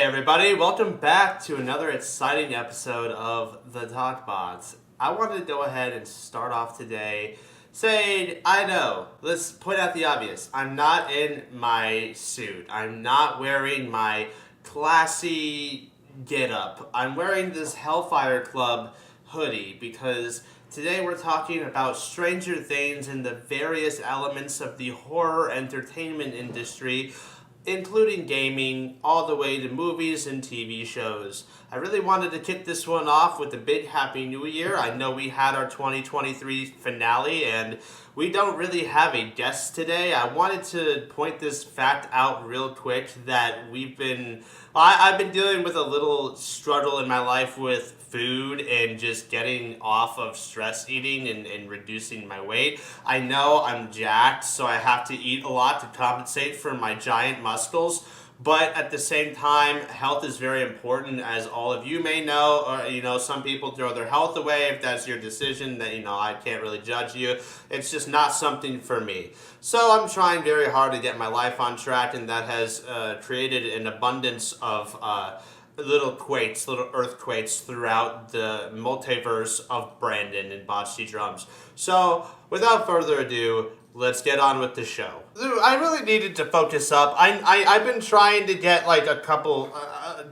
everybody, welcome back to another exciting episode of the Talkbots. I wanted to go ahead and start off today saying, I know, let's point out the obvious. I'm not in my suit. I'm not wearing my classy get-up. I'm wearing this Hellfire Club hoodie because today we're talking about Stranger Things and the various elements of the horror entertainment industry, including gaming, all the way to movies and TV shows. I really wanted to kick this one off with a big Happy New Year. I know we had our 2023 finale, and we don't really have a guest today. I wanted to point this fact out real quick that I've been dealing with a little struggle in my life with food and just getting off of stress eating and reducing my weight. I know I'm jacked, so I have to eat a lot to compensate for my giant muscles. But at the same time, health is very important, as all of you may know. Or, some people throw their health away. If that's your decision, that I can't really judge you. It's just not something for me. So I'm trying very hard to get my life on track, and that has created an abundance of little earthquakes throughout the multiverse of Brandon and Bocce Drums. So, without further ado, let's get on with the show. I really needed to focus up. I've been trying to get like a couple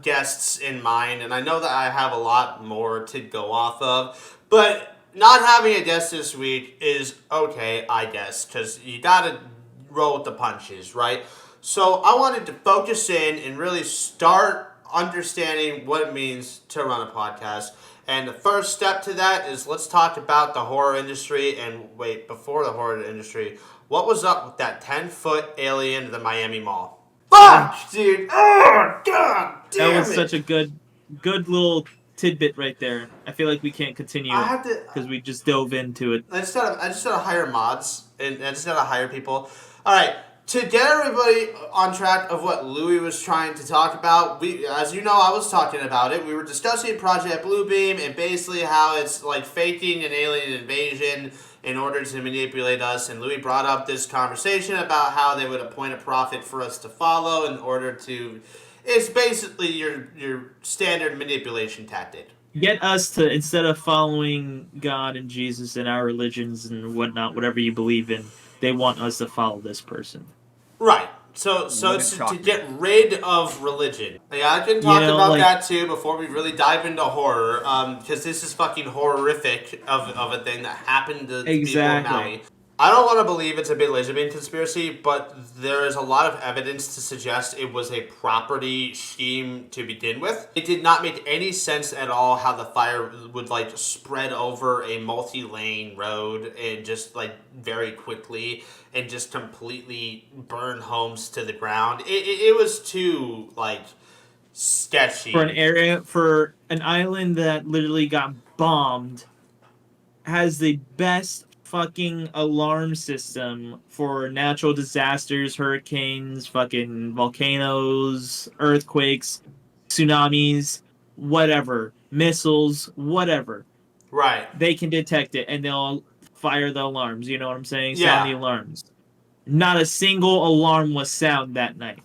guests in mind, and I know that I have a lot more to go off of, but not having a guest this week is okay, I guess, because you gotta roll with the punches, right? So I wanted to focus in and really start understanding what it means to run a podcast. And the first step to that is let's talk about the horror industry. And wait, before the horror industry, what was up with that 10-foot alien at the Miami Mall? Fuck, dude! Oh, god damn it! That was such a good little tidbit right there. I feel like we can't continue because we just dove into it. I just gotta hire mods, and I just gotta hire people. All right. To get everybody on track of what Louis was trying to talk about, as you know, I was talking about it. We were discussing Project Bluebeam and basically how it's like faking an alien invasion in order to manipulate us. And Louis brought up this conversation about how they would appoint a prophet for us to follow in order to... It's basically your standard manipulation tactic. Get us to, instead of following God and Jesus and our religions and whatnot, whatever you believe in, they want us to follow this person. Right. So it's to get rid of religion. Yeah, I can talk about that too before we really dive into horror, because this is fucking horrific of a thing that happened to people in Maui. I don't want to believe it's a big laser beam conspiracy, but there is a lot of evidence to suggest it was a property scheme to begin with. It did not make any sense at all how the fire would spread over a multi-lane road and just very quickly and just completely burn homes to the ground. It was too sketchy. For an island that literally got bombed, has the best fucking alarm system for natural disasters, hurricanes, fucking volcanoes, earthquakes, tsunamis, whatever, missiles, whatever. Right. They can detect it and they'll fire the alarms, you know what I'm saying? Yeah. Sound the alarms. Not a single alarm was sound that night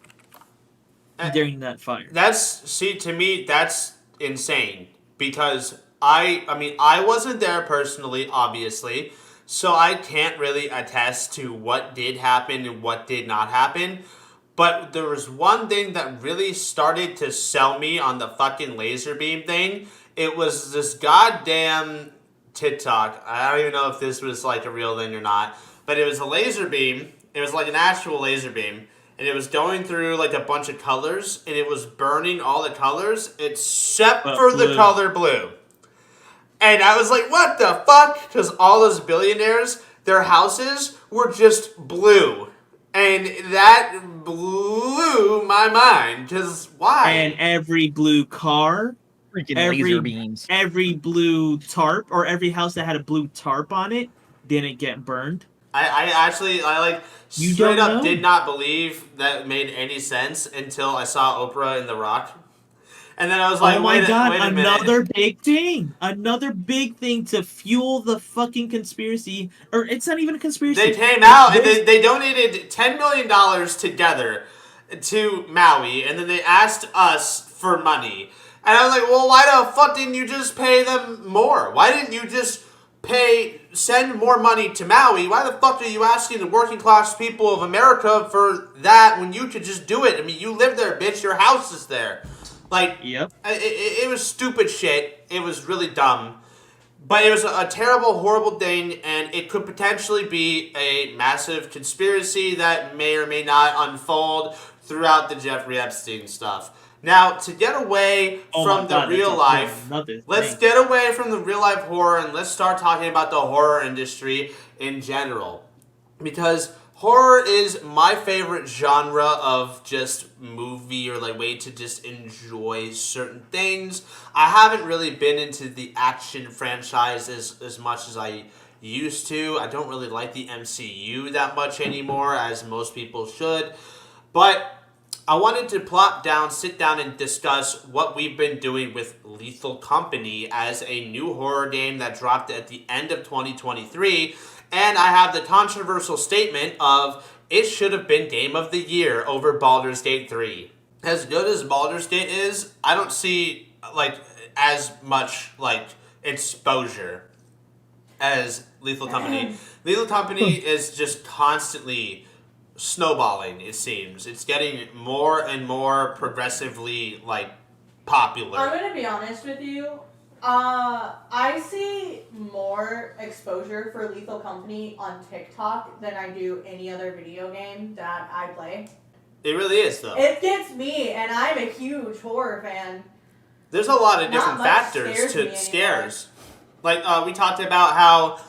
during that fire. To me, that's insane because I wasn't there personally, obviously. So I can't really attest to what did happen and what did not happen. But there was one thing that really started to sell me on the fucking laser beam thing. It was this goddamn TikTok. I don't even know if this was a real thing or not. But it was a laser beam. It was an actual laser beam. And it was going through a bunch of colors. And it was burning all the colors except for the color blue. And I was like, what the fuck? Because all those billionaires, their houses were just blue. And that blew my mind. Because why? And every blue car, laser beams. Every blue tarp, or every house that had a blue tarp on it, didn't get burned. I straight up did not believe that made any sense until I saw Oprah in The Rock. And then I was like, oh my god, another big thing to fuel the fucking conspiracy. Or it's not even a conspiracy. They came out and they donated $10 million together to Maui, and then they asked us for money. And I was like, well, why the fuck didn't you just pay them more? Why didn't you just send more money to Maui? Why the fuck are you asking the working class people of America for that when you could just do it? I mean, you live there, bitch. Your house is there. Like, Yep. It was stupid shit. It was really dumb. But it was a terrible, horrible thing, and it could potentially be a massive conspiracy that may or may not unfold throughout the Jeffrey Epstein stuff. Now, to get away from the real life, let's get away from the real life horror and let's start talking about the horror industry in general. Because horror is my favorite genre of just movie or like way to just enjoy certain things. I haven't really been into the action franchise as much as I used to. I don't really like the MCU that much anymore, as most people should. But I wanted to sit down and discuss what we've been doing with Lethal Company as a new horror game that dropped at the end of 2023. And I have the controversial statement of it should have been Game of the Year over Baldur's Gate 3. As good as Baldur's Gate is, I don't see like as much like exposure as Lethal Company. Lethal Company is just constantly snowballing, it seems. It's getting more and more progressively like popular. I'm gonna be honest with you. I see more exposure for Lethal Company on TikTok than I do any other video game that I play. It really is, though. It gets me, and I'm a huge horror fan. There's a lot of different factors to scares. Like, we talked about how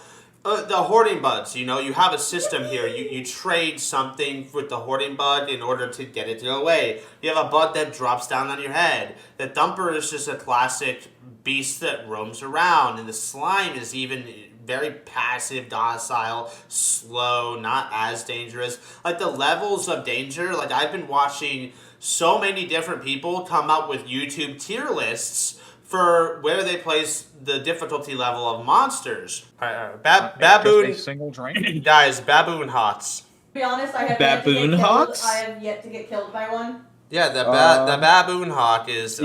the hoarding buds, you know, you have a system here. You trade something with the hoarding bud in order to get it to go away. You have a bud that drops down on your head. The thumper is just a classic beast that roams around. And the slime is even very passive, docile, slow, not as dangerous. Like, the levels of danger, like, I've been watching so many different people come up with YouTube tier lists for where they place the difficulty level of monsters. Baboon. Just a single drink. Guys, baboon hots. To be honest, I have Baboon yet to get hawks? killed. I have yet to get killed by one. Yeah, the baboon hawk is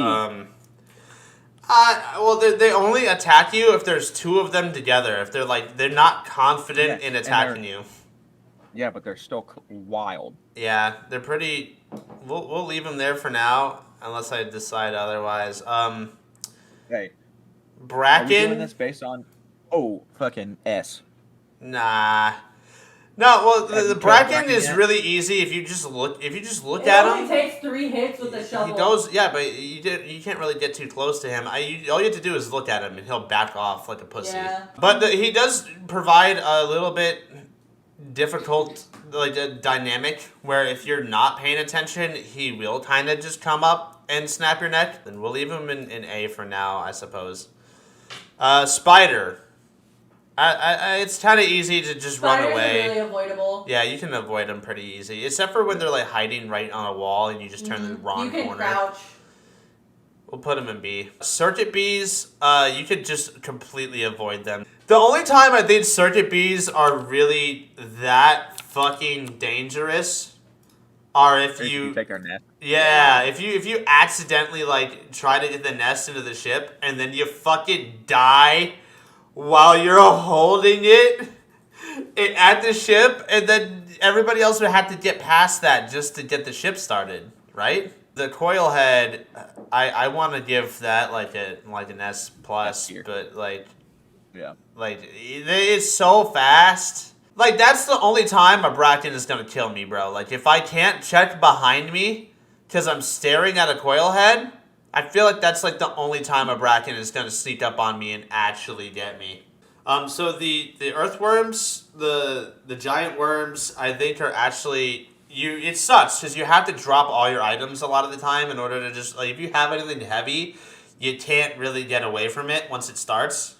well, they only attack you if there's two of them together. If they're not confident in attacking you. Yeah, but they're still wild. Yeah, they're pretty. We'll leave them there for now, unless I decide otherwise. Hey, Bracken. are we doing this based on? Oh, fucking S. Nah. No, well, the Bracken is really easy if you just look. At him. It only takes 3 hits with a shovel. He goes, yeah, but you can't really get too close to him. All you have to do is look at him, and he'll back off like a pussy. Yeah. But he does provide a little bit difficult, like a dynamic where if you're not paying attention, he will kind of just come up and snap your neck. Then we'll leave him in A for now, I suppose. Spider. It's kind of easy to just run away. Spiders are really avoidable. Yeah, you can avoid them pretty easy. Except for when they're like hiding right on a wall and you just turn the wrong corner. You can crouch. We'll put them in B. Circuit bees, you could just completely avoid them. The only time I think circuit bees are really that fucking dangerous are if you take our nest. Yeah, if you accidentally like try to get the nest into the ship and then you fucking die while you're holding it at the ship, and then everybody else would have to get past that just to get the ship started, right? The coil head, I want to give that like an S plus, but like it's so fast. Like, that's the only time a Bracken is gonna kill me, bro. Like, if I can't check behind me because I'm staring at a coil head, I feel like that's like the only time a Bracken is gonna sneak up on me and actually get me. So the earthworms, the giant worms, I think are actually it sucks because you have to drop all your items a lot of the time in order to just like if you have anything heavy, you can't really get away from it once it starts.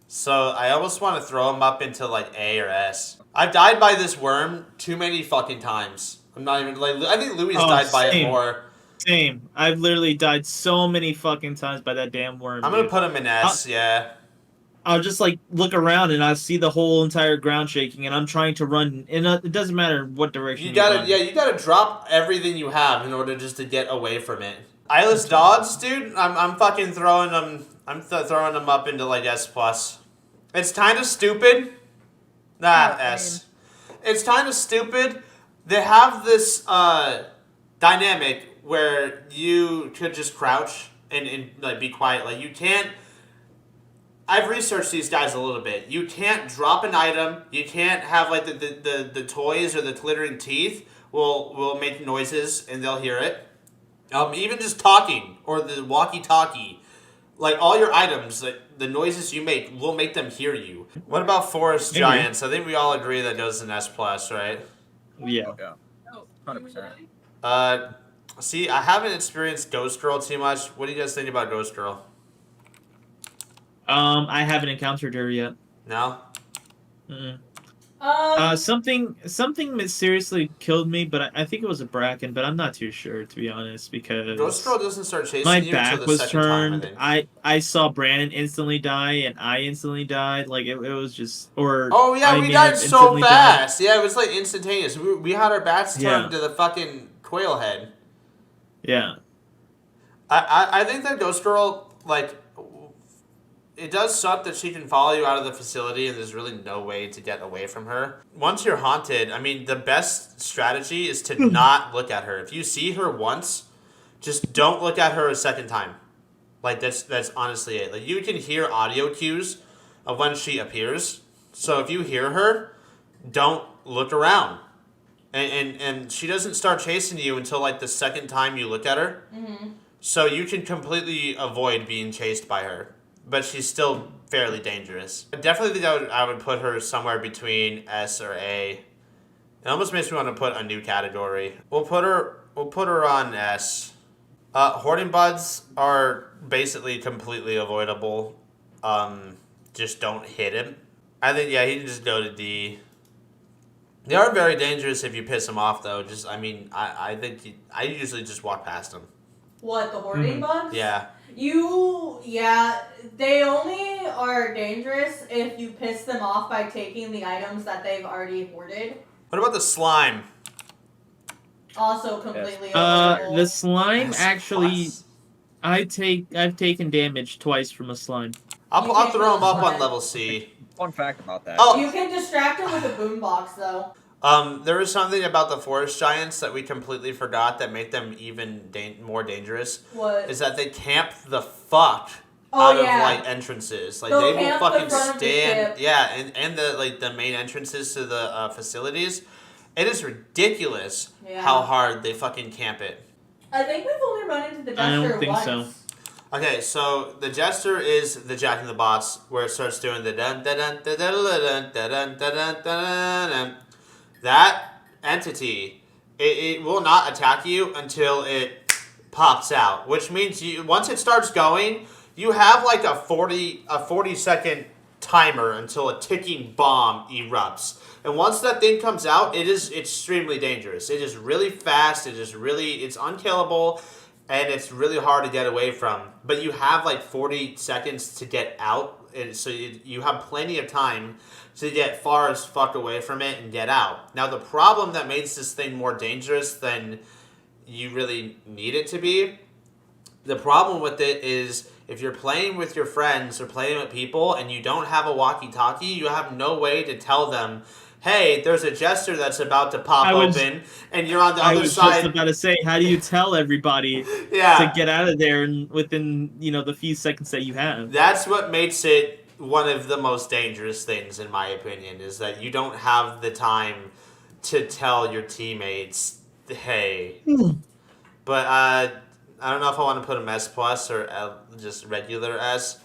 So I almost want to throw them up into like A or S. I've died by this worm too many fucking times. I'm not even like I think Louis died by it more. Same. I've literally died so many fucking times by that damn worm. I'm gonna put him in S. Yeah. I'll just like look around and I see the whole entire ground shaking, and I'm trying to run. And it doesn't matter what direction you gotta drop everything you have in order just to get away from it. Eyeless dogs, dude. I'm fucking throwing them. Throwing them up into like S plus. It's kind of stupid. Nah, S. It's kind of stupid. They have this dynamic where you could just crouch and like be quiet. Like you can't. I've researched these guys a little bit. You can't drop an item. You can't have like the toys or the glittering teeth will make noises and they'll hear it. Even just talking or the walkie-talkie, like all your items, like the noises you make will make them hear you. What about forest giants? I think we all agree that goes in S plus, right? Yeah. Oh, yeah. 100%. See, I haven't experienced Ghost Girl too much. What do you guys think about Ghost Girl? I haven't encountered her yet. No? Mm-mm. Um, Something that seriously killed me, but I think it was a bracken, but I'm not too sure, to be honest, because Ghost Girl doesn't start chasing my you until back the was second time, turned. I think. I saw Brandon instantly die, and I instantly died. Like it was just, or Oh yeah, I we may died have so instantly died. fast. Yeah, it was like instantaneous. We had our bats turned Yeah. to the fucking quail head. Yeah. I think that Ghost Girl, like, it does suck that she can follow you out of the facility and there's really no way to get away from her. Once you're haunted, I mean, the best strategy is to not look at her. If you see her once, just don't look at her a second time. Like, that's honestly it. Like, you can hear audio cues of when she appears. So if you hear her, don't look around. And she doesn't start chasing you until, like, the second time you look at her. mhm. So you can completely avoid being chased by her. But she's still fairly dangerous. I definitely think I would put her somewhere between S or A. It almost makes me want to put a new category. We'll put her on S. Hoarding buds are basically completely avoidable. Just don't hit him. I think he can just go to D. They are very dangerous if you piss them off, though. I think I usually just walk past them. What, the hoarding bugs? Yeah. They only are dangerous if you piss them off by taking the items that they've already hoarded. What about the slime? Also completely avoidable. The slime S+. actually, I've taken damage twice from a slime. I'll throw them up on slime. level C. Fun fact about that. Oh. You can distract them with a boombox, though. There was something about the forest giants that we completely forgot that make them even more dangerous. What? Is that they camp the fuck Oh, out yeah. of like entrances. Like They'll they will camp the fucking front of the stand. ship. Yeah, and the main entrances to the facilities. It is ridiculous Yeah. how hard they fucking camp it. I think we've only run into the Jester I don't think once. so. Okay, so the Jester is the Jack in the Box, where it starts doing the dun dun dun dun dun dun dun dun dun dun dun. That entity, it will not attack you until it pops out, which means once it starts going, you have like a 40-second timer until a ticking bomb erupts. And once that thing comes out, it is extremely dangerous. It is really fast. It's unkillable. And it's really hard to get away from. But you have like 40 seconds to get out. And so you have plenty of time to get far as fuck away from it and get out. Now, the problem that makes this thing more dangerous than you really need it to be, the problem with it is if you're playing with your friends or playing with people and you don't have a walkie-talkie, you have no way to tell them, hey, there's a Jester that's about to pop open, and you're on the other side. I was just about to say, how do you tell everybody to get out of there within the few seconds that you have? That's what makes it one of the most dangerous things, in my opinion, is that you don't have the time to tell your teammates, hey. But I don't know if I want to put him S plus or just regular S.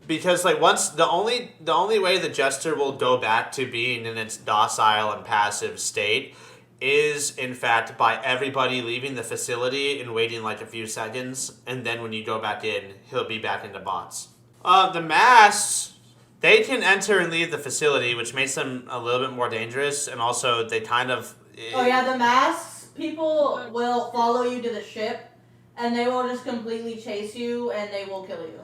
Because like once the only way the Jester will go back to being in its docile and passive state is in fact by everybody leaving the facility and waiting like a few seconds, and then when you go back in, he'll be back into bots. The masks, they can enter and leave the facility, which makes them a little bit more dangerous, and also they kind of. Oh yeah, the masks people will follow you to the ship, and they will just completely chase you, and they will kill you.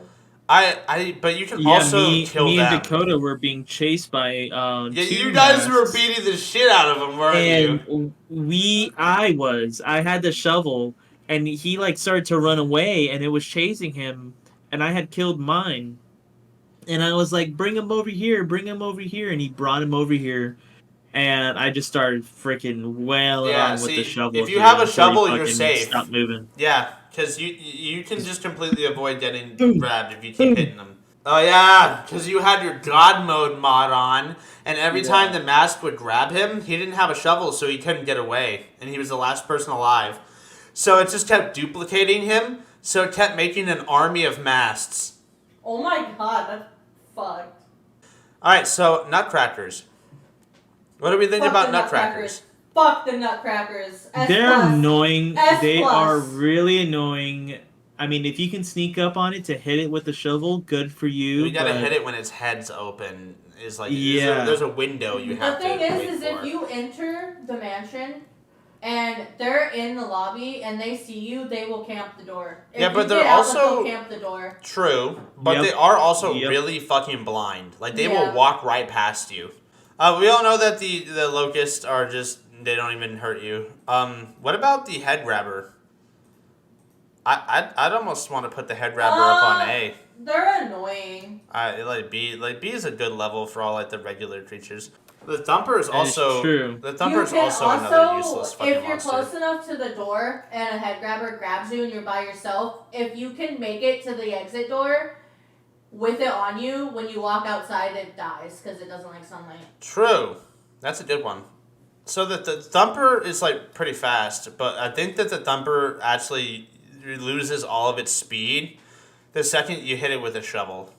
But you can also kill them. Me and Dakota were being chased by Yeah, two you guys masks, were beating the shit out of them, weren't you? and I had the shovel, and he like started to run away, and it was chasing him, and I had killed mine, and I was like, bring him over here, and he brought him over here, and I just started freaking wailing Yeah, on with the see, shovel. if you have a shovel, you're fucking safe. Stop moving. Yeah, because you can just completely avoid getting Boom. grabbed if you keep hitting them. Oh yeah, because you had your God mode mod on, and every time the mask would grab him, he didn't have a shovel, so he couldn't get away, and he was the last person alive. So it just kept duplicating him, so it kept making an army of masks. Oh my god, that's fucked. Alright, so Nutcrackers. What do we think about Nutcrackers? Fuck the Nutcrackers. They're annoying. S+. They are really annoying. I mean, if you can sneak up on it to hit it with the shovel, good for you. You gotta hit it when its head's open. Is like Yeah. there's a window you have to. The thing wait is for. if you enter the mansion and they're in the lobby and they see you, they will camp the door. If yeah, but you they're get out, also they'll camp the door. True, but Yep. they are also Yep. really fucking blind. Like they Yeah. will walk right past you. We all know that the locusts are just they don't even hurt you. What about the head grabber? I'd almost want to put the head grabber up on A. They're annoying. Like B is a good level for all like the regular creatures. The thumper is also true. The thumper is You can also another useless fucking if you're monster. close enough to the door and a head grabber grabs you and you're by yourself, if you can make it to the exit door with it on you, when you walk outside, it dies because it doesn't like sunlight. True, that's a good one. So the thumper is like pretty fast, but I think that the thumper actually loses all of its speed the second you hit it with a shovel.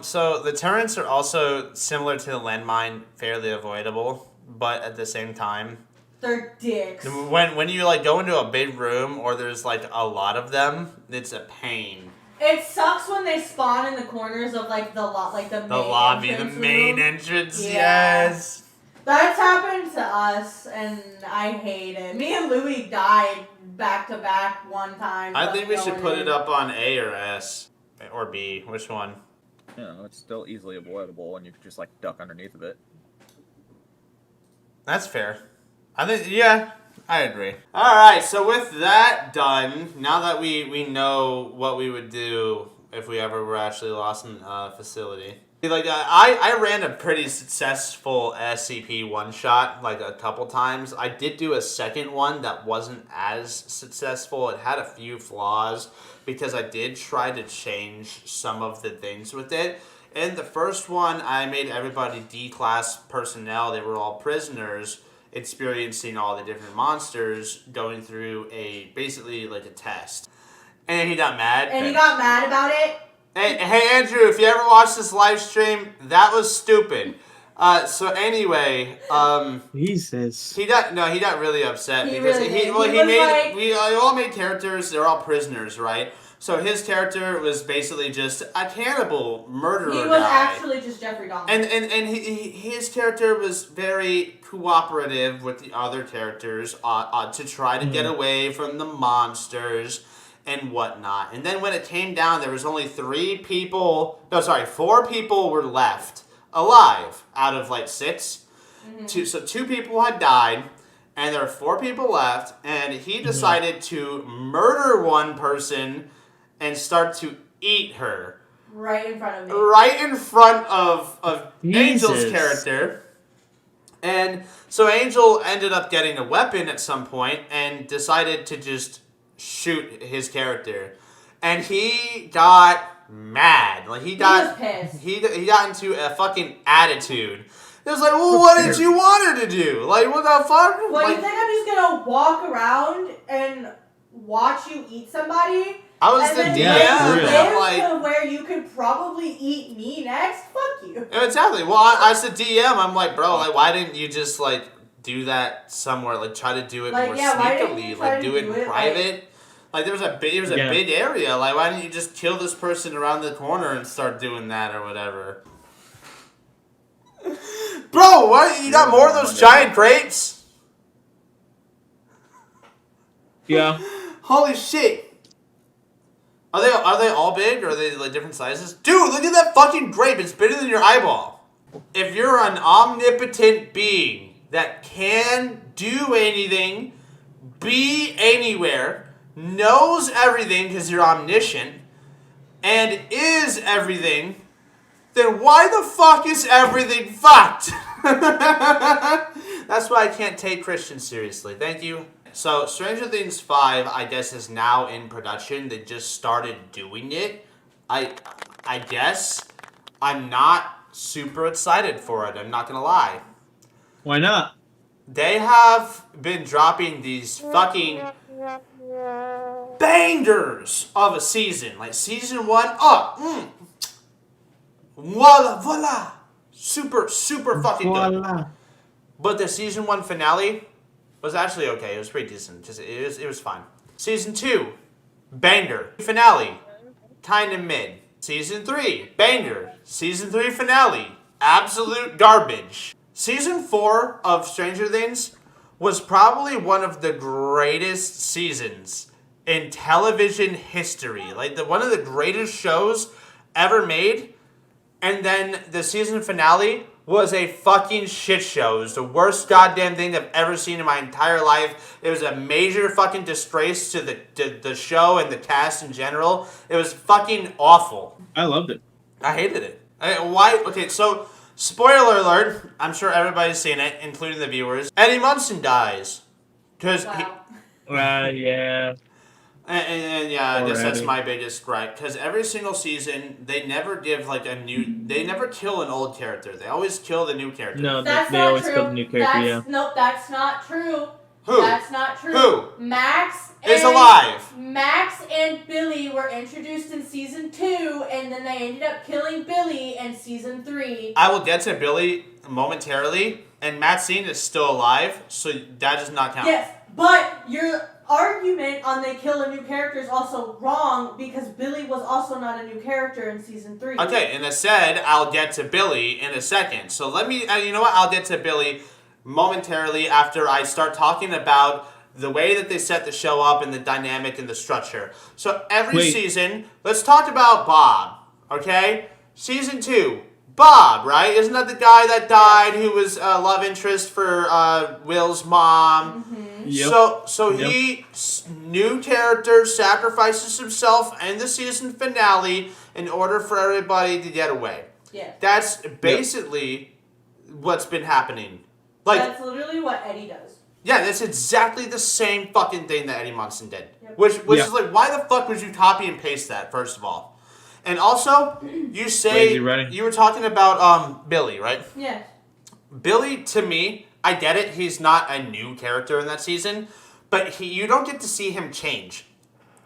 So the turrets are also similar to the landmine, fairly avoidable, but at the same time, They're dicks. when you like go into a big room or there's like a lot of them, it's a pain. It sucks when they spawn in the corners of like the main lobby, the main room. entrance. Yeah. Yes. That's happened to us, and I hate it. Me and Louie died back to back one time. I think we should going put in. it up on A or S or B. Which one? You know, it's still easily avoidable, and you can just like duck underneath of it. That's fair. I think, yeah, I agree. Alright, so with that done, now that we know what we would do if we ever were actually lost in a facility. Like, I ran a pretty successful SCP one-shot, like, a couple times. I did do a second one that wasn't as successful. It had a few flaws, because I did try to change some of the things with it. In the first one, I made everybody D-class personnel. They were all prisoners, experiencing all the different monsters, going through basically like a test. And he got mad. And he got mad about it? Hey Andrew, if you ever watch this live stream, that was stupid. So anyway, Jesus. He got really upset He because really we all made characters. They're all prisoners, right? So his character was basically just a cannibal murderer. He was guy. actually just Jeffrey Dahmer. And his character was very cooperative with the other characters to try to get away from the monsters and whatnot. And then when it came down, there was only 4 people were left alive out of like 6. Mm-hmm. So 2 people had died, and there are 4 people left, and he decided to murder one person and start to eat her. Right in front of me. Right in front of Jesus. Angel's character. And so Angel ended up getting a weapon at some point and decided to just shoot his character. And he got mad. Like he was pissed. He got into a fucking attitude. It was like, well, what did you want her to do? Like, what the fuck? Well, like, you think I'm just gonna walk around and watch you eat somebody? I was and the then DM. Yeah, I'm like, to where you could probably eat me next? Fuck you. exactly. Well, I said DM. I'm like, bro, like, why didn't you just like do that somewhere? Like, try to do it Like, more yeah, why didn't sneakily. you try Like, to do it do in it, private. Like, there was a big area. Like, why didn't you just kill this person around the corner and start doing that or whatever? Bro, what? You got more of those giant grapes? Yeah. Holy shit. Are they all big, or are they like different sizes? Dude, look at that fucking grape. It's bigger than your eyeball. If you're an omnipotent being that can do anything, be anywhere, knows everything because you're omniscient, and is everything, then why the fuck is everything fucked? That's why I can't take Christians seriously. Thank you. So, Stranger Things 5, I guess, is now in production. They just started doing it. I guess I'm not super excited for it. I'm not gonna lie. Why not? They have been dropping these fucking bangers of a season. Like season 1, voila, super fucking good. Voila. But the season 1 finale was actually okay. It was pretty decent. It was fine. Season 2, banger. Finale, kind of mid. Season 3, banger. Season 3 finale, absolute garbage. Season 4 of Stranger Things was probably one of the greatest seasons in television history. Like one of the greatest shows ever made. And then the season finale was a fucking shit show. It was the worst goddamn thing I've ever seen in my entire life. It was a major fucking disgrace to the show and the cast in general. It was fucking awful. I loved it. I hated it. Why? Okay, so spoiler alert. I'm sure everybody's seen it, including the viewers. Eddie Munson dies. Because Wow. Yeah. And yeah, I guess that's Already. my biggest gripe. Because every single season, they never give like a new. They never kill an old character. They always kill the new character. No, That's they not always true. kill the new character, yeah. Nope, that's not true. Who? That's not true. Who? Max Is and alive. Max and Billy were introduced in season 2, and then they ended up killing Billy in season 3. I will get to Billy momentarily, and Maxine is still alive, so that does not count. Yes, but your argument on they kill a new character is also wrong because Billy was also not a new character in season 3. Okay, and I said I'll get to Billy in a second. So let me, you know what? I'll get to Billy momentarily after I start talking about the way that they set the show up and the dynamic and the structure. So every season, let's talk about Bob, okay? Season 2, Bob, right? Isn't that the guy that died who was a love interest for Will's mom? Mm-hmm. Yep. So he, new character, sacrifices himself in the season finale in order for everybody to get away. Yeah. That's basically what's been happening. Like, That's literally what Eddie does. yeah, that's exactly the same fucking thing that Eddie Munson did. Yep. Which Yeah. is like, why the fuck would you copy and paste that, first of all? And also, you say, Lazy writing. you were talking about Billy, right? Yes. Billy, to me, I get it, he's not a new character in that season, but you don't get to see him change.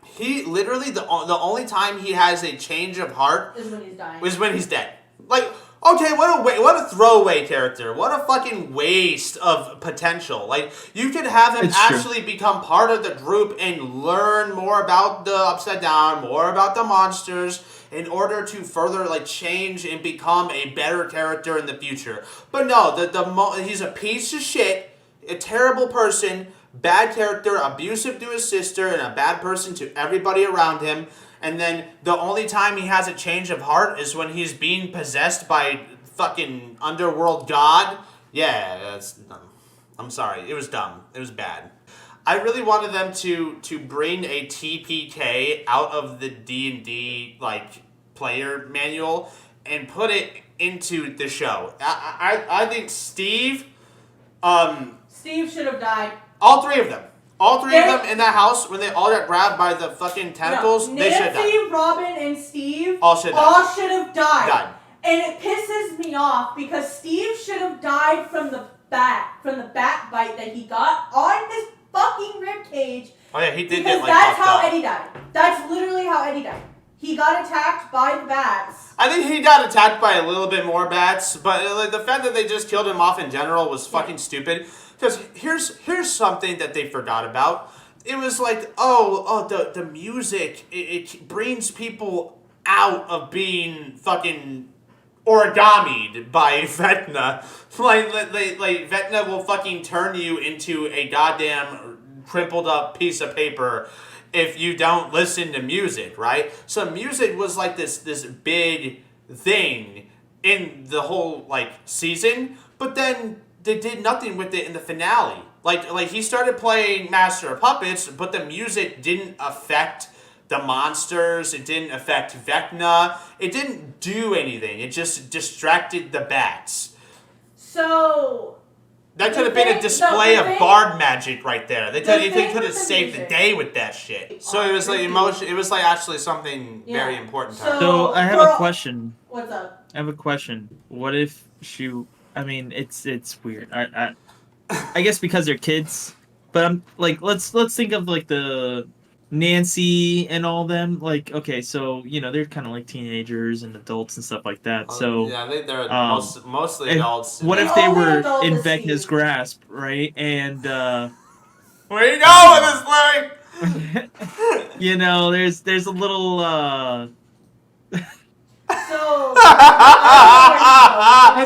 He literally, the only time he has a change of heart Is when he's dying. is when he's dead. Like, okay, what a throwaway character. What a fucking waste of potential. Like, you could have him It's true. actually become part of the group and learn more about the Upside Down, more about the monsters, in order to further, like, change and become a better character in the future. But no, he's a piece of shit, a terrible person, bad character, abusive to his sister, and a bad person to everybody around him. And then the only time he has a change of heart is when he's being possessed by fucking underworld god. Yeah, that's dumb. I'm sorry. It was dumb. It was bad. I really wanted them to bring a TPK out of the D&D like player manual and put it into the show. I think Steve, Steve should have died. all three of them. All three of them in that house, when they all got grabbed by the fucking tentacles, No, they should have Nancy, died. Robin, and Steve All should have died. Died. And it pisses me off because Steve should have died from the bat bite that he got on his fucking rib cage. Oh yeah, he did Because get like that's fucked how up. Eddie died. That's literally how Eddie died. He got attacked by the bats. I think he got attacked by a little bit more bats, but like the fact that they just killed him off in general was fucking stupid. Because here's something that they forgot about. It was like, the music, it brings people out of being fucking origamied by Vecna. Like Vecna will fucking turn you into a goddamn crumpled up piece of paper if you don't listen to music, right? So music was like this big thing in the whole like season, but then they did nothing with it in the finale. Like he started playing Master of Puppets, but the music didn't affect the monsters. It didn't affect Vecna. It didn't do anything. It just distracted the bats. So That could have been a display of bard magic right there. They could have saved the day with that shit. So it was like emotion. It was like actually something very important. So I have a question. What's up? I have a question. What if she? I mean, it's weird. I guess because they're kids, but I'm like, let's think of like the Nancy and all them. Like, okay, so they're kind of like teenagers and adults and stuff like that. So yeah, they're mostly adults. What if they were in Vecna's grasp, right? And where you go with this leg? there's a little. So I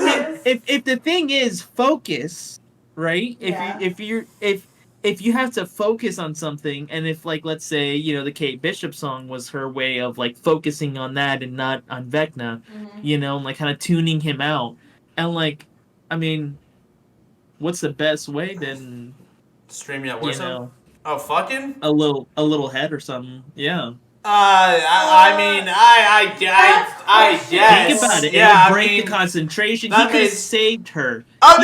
mean, if the thing is focus, right? Yeah. If you have to focus on something, and if like let's say the Kate Bishop song was her way of like focusing on that and not on Vecna, and like kind of tuning him out, and like, I mean, what's the best way then? Streaming at Warzone. Oh, fucking a little head or something, yeah. I guess. Think about it. Yeah, it would break the concentration. He could have saved her. Oh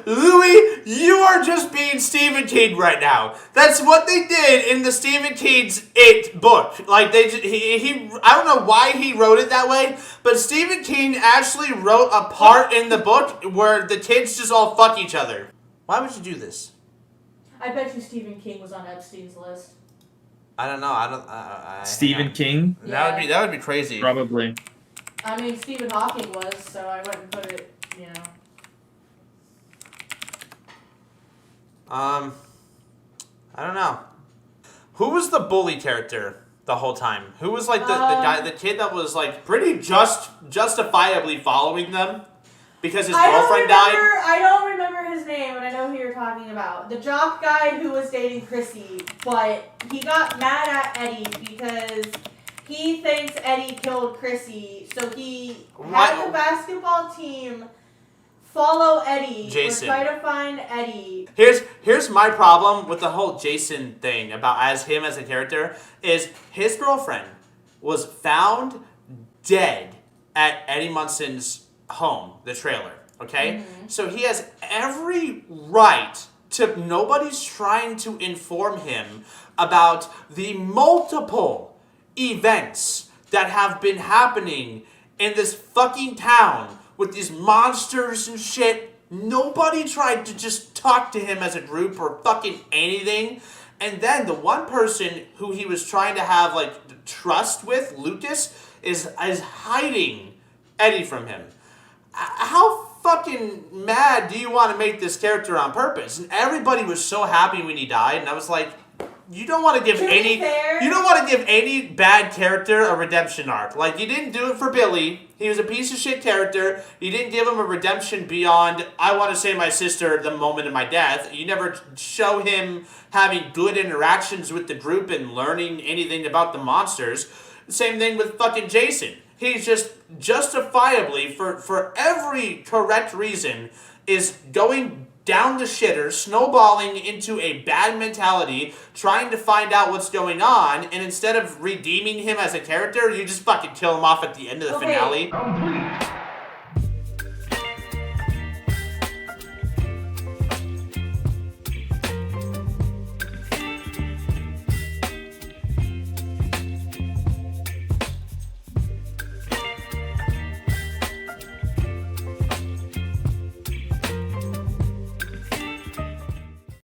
no! Louis, you are just being Stephen King right now. That's what they did in the Stephen King's It book. Like he I don't know why he wrote it that way, but Stephen King actually wrote a part in the book where the kids just all fuck each other. Why would you do this? I bet you Stephen King was on Epstein's list. I don't know. I Stephen King? That would be crazy. Probably. I mean, Stephen Hawking was, so I wouldn't put it, I don't know. Who was the bully character the whole time? Who was like the kid that was like pretty justifiably following them? Because his girlfriend died? I don't remember his name, and I know who you're talking about. The jock guy who was dating Chrissy, but he got mad at Eddie because he thinks Eddie killed Chrissy, so he had the basketball team follow Eddie. Jason. Or try to find Eddie. Here's my problem with the whole Jason thing about as him as a character is his girlfriend was found dead at Eddie Munson's home, the trailer, okay? So he has every right to, nobody's trying to inform him about the multiple events that have been happening in this fucking town with these monsters and shit. Nobody tried to just talk to him as a group or fucking anything. And then the one person who he was trying to have like trust with, Lucas, is hiding Eddie from him. How fucking mad do you want to make this character on purpose? And everybody was so happy when he died, and I was like, you don't want to give any bad character a redemption arc. Like, you didn't do it for Billy. He was a piece of shit character. You didn't give him a redemption beyond, I want to save my sister the moment of my death. You never show him having good interactions with the group and learning anything about the monsters. Same thing with fucking Jason. He's just justifiably, for every correct reason, is going down the shitter, snowballing into a bad mentality, trying to find out what's going on, and instead of redeeming him as a character, you just fucking kill him off at the end of the finale.